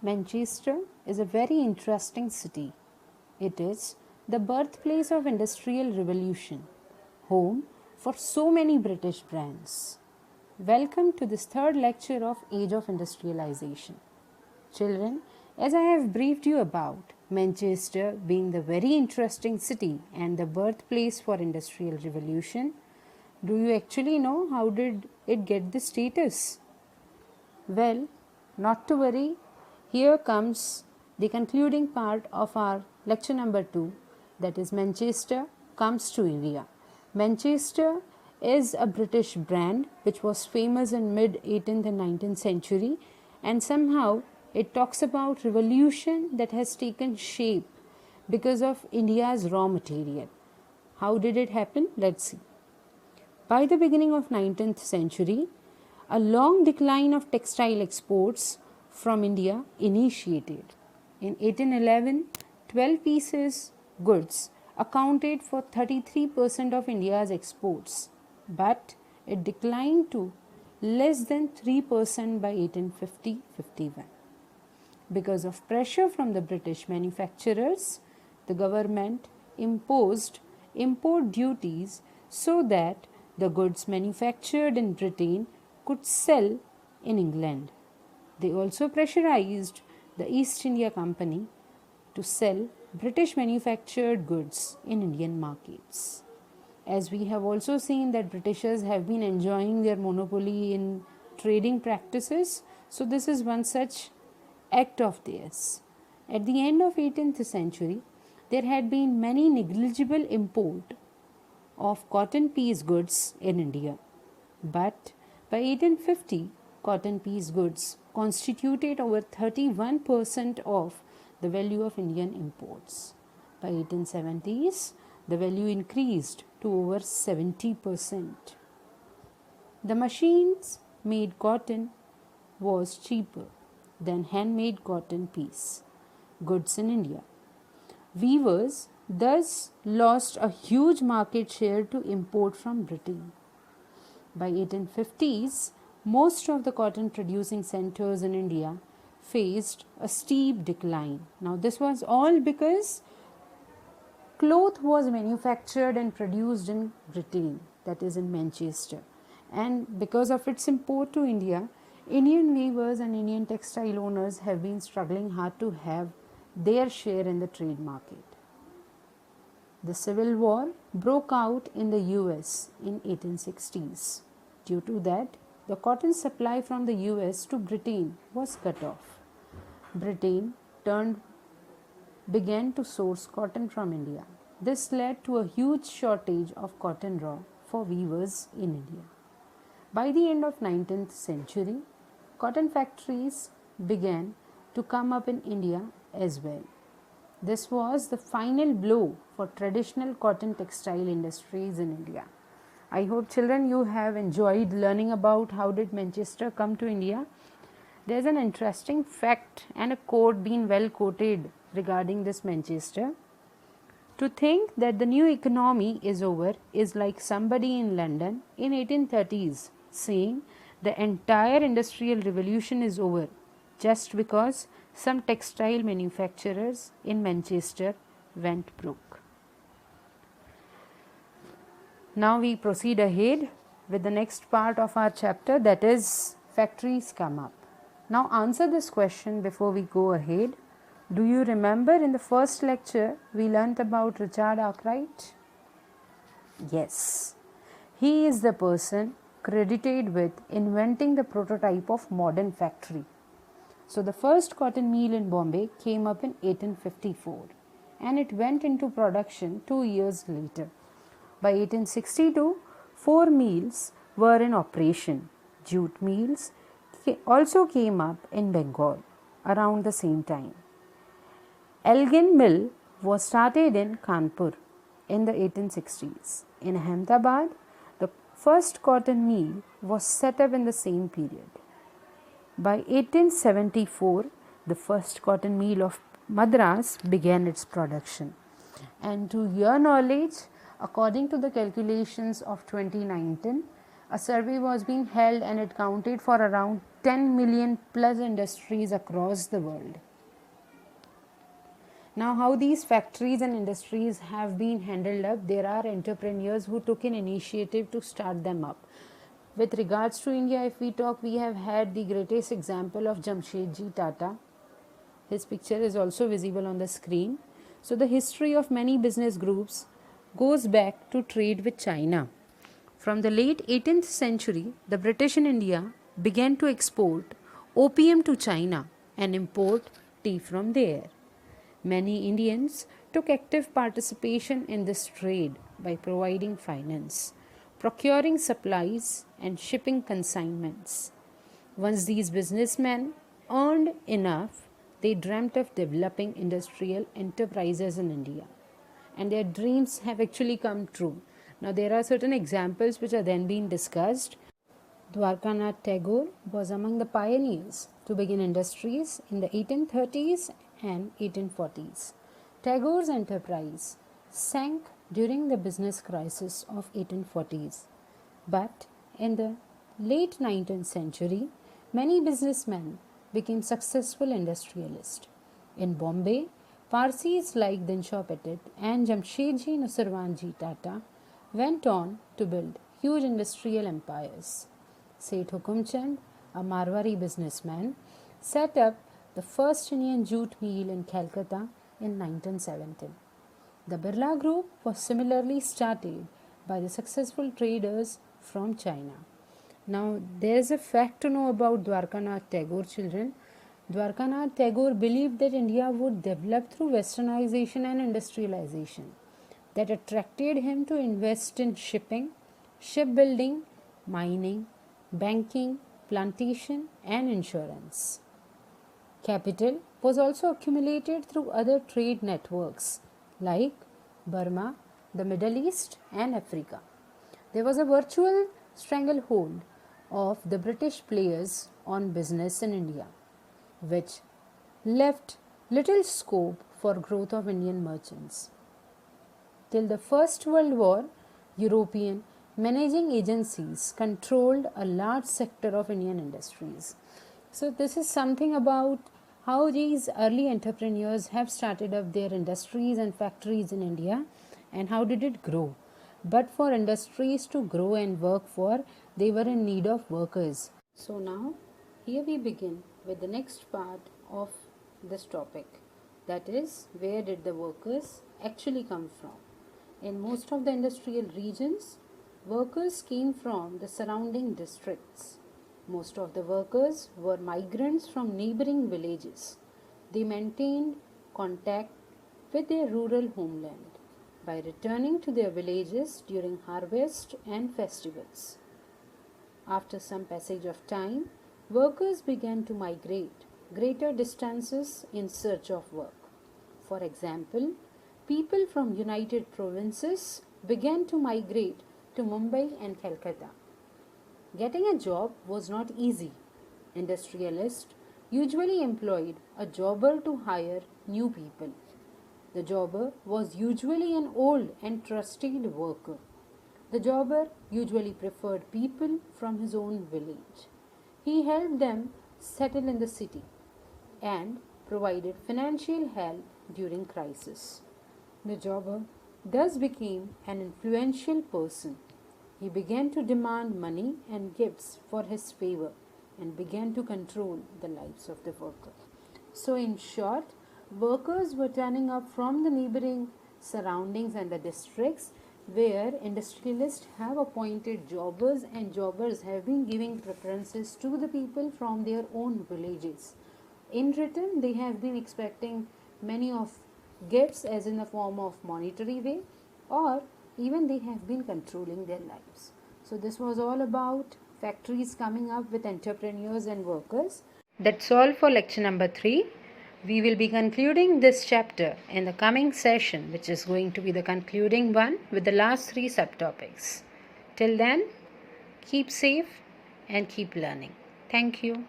Manchester is a very interesting city. It is the birthplace of Industrial Revolution, home for so many British brands. Welcome to this third lecture of Age of Industrialization. Children, as I have briefed you about Manchester being the very interesting city and the birthplace for Industrial Revolution, do you actually know how did it get this status? Well, not to worry. Here comes the concluding part of our lecture number 2, that is Manchester comes to India. Manchester is a British brand which was famous in mid 18th and 19th century, and somehow it talks about revolution that has taken shape because of India's raw material. How did it happen? Let's see. By the beginning of 19th century, a long decline of textile exports from India initiated. In 1811, 12 pieces goods accounted for 33% of India's exports, but it declined to less than 3% by 1850-51. Because of pressure from the British manufacturers, the government imposed import duties so that the goods manufactured in Britain could sell in England. They also pressurized the East India Company to sell British manufactured goods in Indian markets. As we have also seen that Britishers have been enjoying their monopoly in trading practices, so this is one such act of theirs. At the end of 18th century, there had been many negligible import of cotton piece goods in India, but by 1850, cotton piece goods constituted over 31% of the value of Indian imports. By 1870s, the value increased to over 70%. The machines made cotton was cheaper than handmade cotton piece goods in India. Weavers thus lost a huge market share to import from Britain. By 1850s, most of the cotton producing centers in India faced a steep decline. Now this was all because cloth was manufactured and produced in Britain, that is in Manchester, and because of its import to India, Indian weavers and Indian textile owners have been struggling hard to have their share in the trade market. The Civil War broke out in the US in 1860s. Due to that, the cotton supply from the US to Britain was cut off. Britain began to source cotton from India. This led to a huge shortage of cotton raw for weavers in India. By the end of 19th century, cotton factories began to come up in India as well. This was the final blow for traditional cotton textile industries in India. I hope children you have enjoyed learning about how did Manchester come to India. There is an interesting fact and a quote being well quoted regarding this Manchester. To think that the new economy is over is like somebody in London in 1830s saying the entire industrial revolution is over just because some textile manufacturers in Manchester went broke. Now we proceed ahead with the next part of our chapter, that is factories come up. Now answer this question before we go ahead. Do you remember in the first lecture we learnt about Richard Arkwright? Yes, he is the person credited with inventing the prototype of modern factory. So the first cotton mill in Bombay came up in 1854 and it went into production 2 years later. By 1862, 4 mills were in operation. Jute mills also came up in Bengal around the same time. Elgin Mill was started in Kanpur in the 1860s. In Ahmedabad, the first cotton mill was set up in the same period. By 1874, the first cotton mill of Madras began its production. And to your knowledge, according to the calculations of 2019, a survey was being held and it counted for around 10 million plus industries across the world. Now, how these factories and industries have been handled up, there are entrepreneurs who took an initiative to start them up. With regards to India, if we talk, we have had the greatest example of Jamshedji Tata. His picture is also visible on the screen. So, the history of many business groups goes back to trade with China. From the late 18th century, the British in India began to export opium to China and import tea from there. Many Indians took active participation in this trade by providing finance, procuring supplies, and shipping consignments. Once these businessmen earned enough, they dreamt of developing industrial enterprises in India. And their dreams have actually come true. Now, there are certain examples which are then being discussed. Dwarkanath Tagore was among the pioneers to begin industries in the 1830s and 1840s. Tagore's enterprise sank during the business crisis of 1840s. But in the late 19th century, many businessmen became successful industrialists. In Bombay, Parsis like Dinshaw Petit and Jamshedji Nusarwanji Tata went on to build huge industrial empires. Seth Hukumchand, a Marwari businessman, set up the first Indian jute mill in Calcutta in 1917. The Birla Group was similarly started by the successful traders from China. Now, there is a fact to know about Dwarkanath Tagore, children. Dwarkanath Tagore believed that India would develop through westernization and industrialization. That attracted him to invest in shipping, shipbuilding, mining, banking, plantation, and insurance. Capital was also accumulated through other trade networks like Burma, the Middle East, and Africa. There was a virtual stranglehold of the British players on business in India, which left little scope for growth of Indian merchants. Till the First World War, European managing agencies controlled a large sector of Indian industries. So this is something about how these early entrepreneurs have started up their industries and factories in India and how did it grow. But for industries to grow and work for, they were in need of workers. So now, here we begin with the next part of this topic. That is, where did the workers actually come from? In most of the industrial regions, workers came from the surrounding districts. Most of the workers were migrants from neighboring villages. They maintained contact with their rural homeland by returning to their villages during harvest and festivals. After some passage of time, workers began to migrate greater distances in search of work. For example, people from United Provinces began to migrate to Mumbai and Calcutta. Getting a job was not easy. Industrialists usually employed a jobber to hire new people. The jobber was usually an old and trusted worker. The jobber usually preferred people from his own village. He helped them settle in the city and provided financial help during crisis. The jobber thus became an influential person. He began to demand money and gifts for his favor and began to control the lives of the worker. So in short, workers were turning up from the neighboring surroundings and the districts where industrialists have appointed jobbers and jobbers have been giving preferences to the people from their own villages. In return, they have been expecting many of gifts as in the form of monetary way, or even they have been controlling their lives. So this was all about factories coming up with entrepreneurs and workers. That's all for lecture number 3. We will be concluding this chapter in the coming session, which is going to be the concluding one with the last 3 subtopics. Till then, keep safe and keep learning. Thank you.